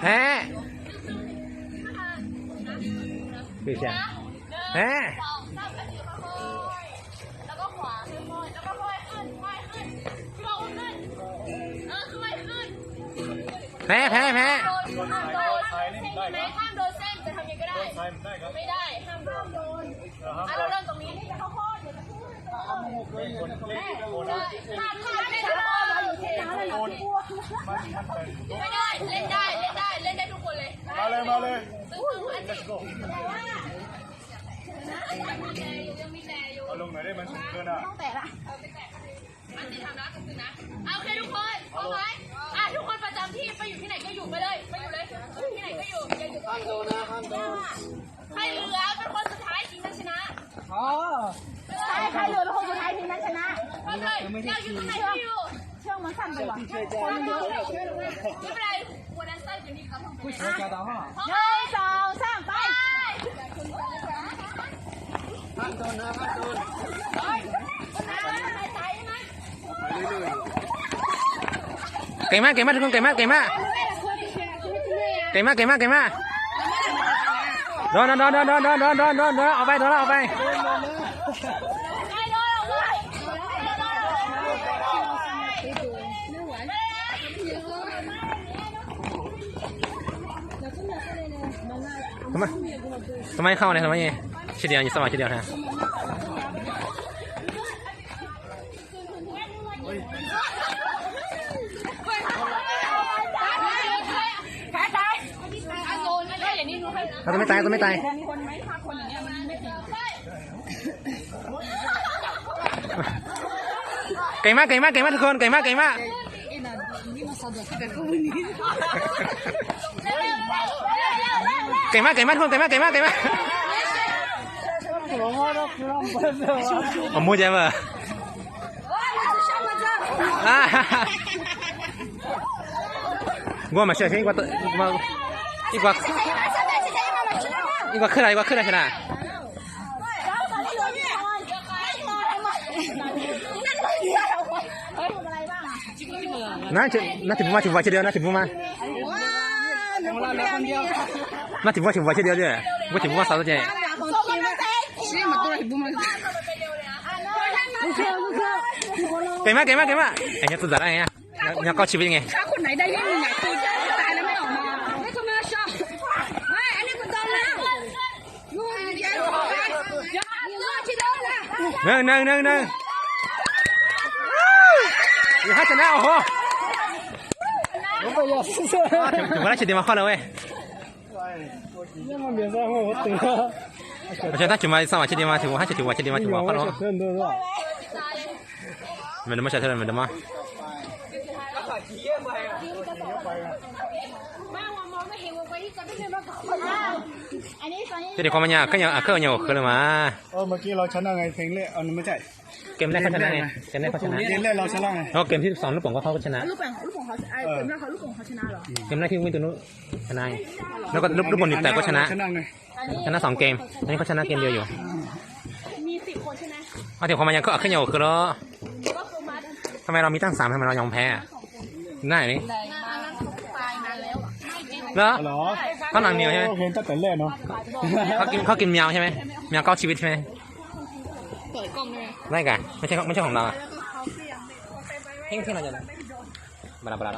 แพ้คือใช่แพ้แล้วก็ขวาค่อยๆแล้วก็ค่อยขึ้นค่อยขึ้นพี่บอกขึ้นค่อยขึ้นแพ้ห้ามโดนห้ามโดนเส้นจะทำยังไงก็ได้ไม่ได้ห้ามโดนเราเริ่มตรงนี้จะเข้าข้อเดี๋ยวจะพูดถ้าเล่นทุกคนเราอยู่ที่น้ำเลยไม่ได้เล่นได้ทุกคนเลยมาเลยเอาลงหน่อยได้มันสูงเกินอ่ะต้องแตะละอันนี้ทำนะถึงนะโอเคทุกคนเอาไหมทุกคนประจำที่ไปอยู่ที่ไหนก็อยู่ไปเลยไปอยู่เลยที่ไหนก็อยู่อย่าอยู่ห้ามโดนนะห้ามโดนใครเหลือเป็นคนสุดท้ายทีมนั้นชนะใครเหลือเป็นคนสุดท้ายทีมนั้นชนะทำเลยเราอยู่ตรงไหนก็อยู่เชื่อมันสั่นไปว่ะคนมันเยอะไม่เป็นไรวันนั้นสั้นอย่างนี้ครับ1 2 3ไปห้ามโดนนะห้ามโดนเก่งมากทุกคนเก่งมากโดนเอาไปทำไมเข้าเนี่ยทำไมชิ้นเดียวอยู่สมัยชิ้นเดียวฮะตัวไม่ตายเก่งมากทุกคนเก่งมากเก่งมากทุกคนเก่งมากผมมูใจมั้ยกูมาเชื่อที่ว่าอีกว่าขึ้นอะไรชนะน่าถึงว่าเฉดียวนะถึงว่าน่าถึงว่าเฉดียวด้วยว่าถึงว่าสาวตัวใหญ่เก่งมากไอ้เนี่ยตัวอะไรเนี่ยเนี่ยก็ชีวิตไงถ้าคนไหนได้ยิ่งใหญ่ตัวจะตายแล้วไม่ออกมาไม่ทำไมชอบไม่อันนี้คุณโดนแล้วนู่นเดี๋ยวชิโดนละ1อยู่ให้ชนะโอ้โหถึงเวลาชิดมาข้อเลยเว้ย我觉得他就嘛上往前点嘛，就还是就往前点嘛，就往好了。没得嘛，下头没得嘛。这里ความมันยากก็ยังเคยเอาเลยมาเมื่อกี้เราชนะไงเพลงเล่เอาไม่ใช่เกมแรกเขาชนะไงเกมแรกเขาชนะเกมแรกเราชนะไงเกมที่2ลูกโป่งก็เขาชนะลูกโป่งเขาเกมแรกเขาลูกโป่งเขาชนะเหรอเกมแรกที่วิ่งตัวนู้นชนะแล้วก็ลูกบอลแต่ก็ชนะ2เกมอันนี้เขาชนะเกมเดียวอยู่มี10 คนใช่ไหมเอาถึงความมันยากก็เคยเอาคือแล้วทำไมเรามีตั้ง3ทำไมเรายอมแพ้ง่ายนี่เหรอเขาหนังเหนียวใช่ไหมเห็นตั้งแต่แรกเนาะเขากินแมวใช่ไหมแมว9 ชีวิตใช่ไหมเปิดกล้องเลยไม่กันไม่ใช่ของเราเพ่งเราจะบลา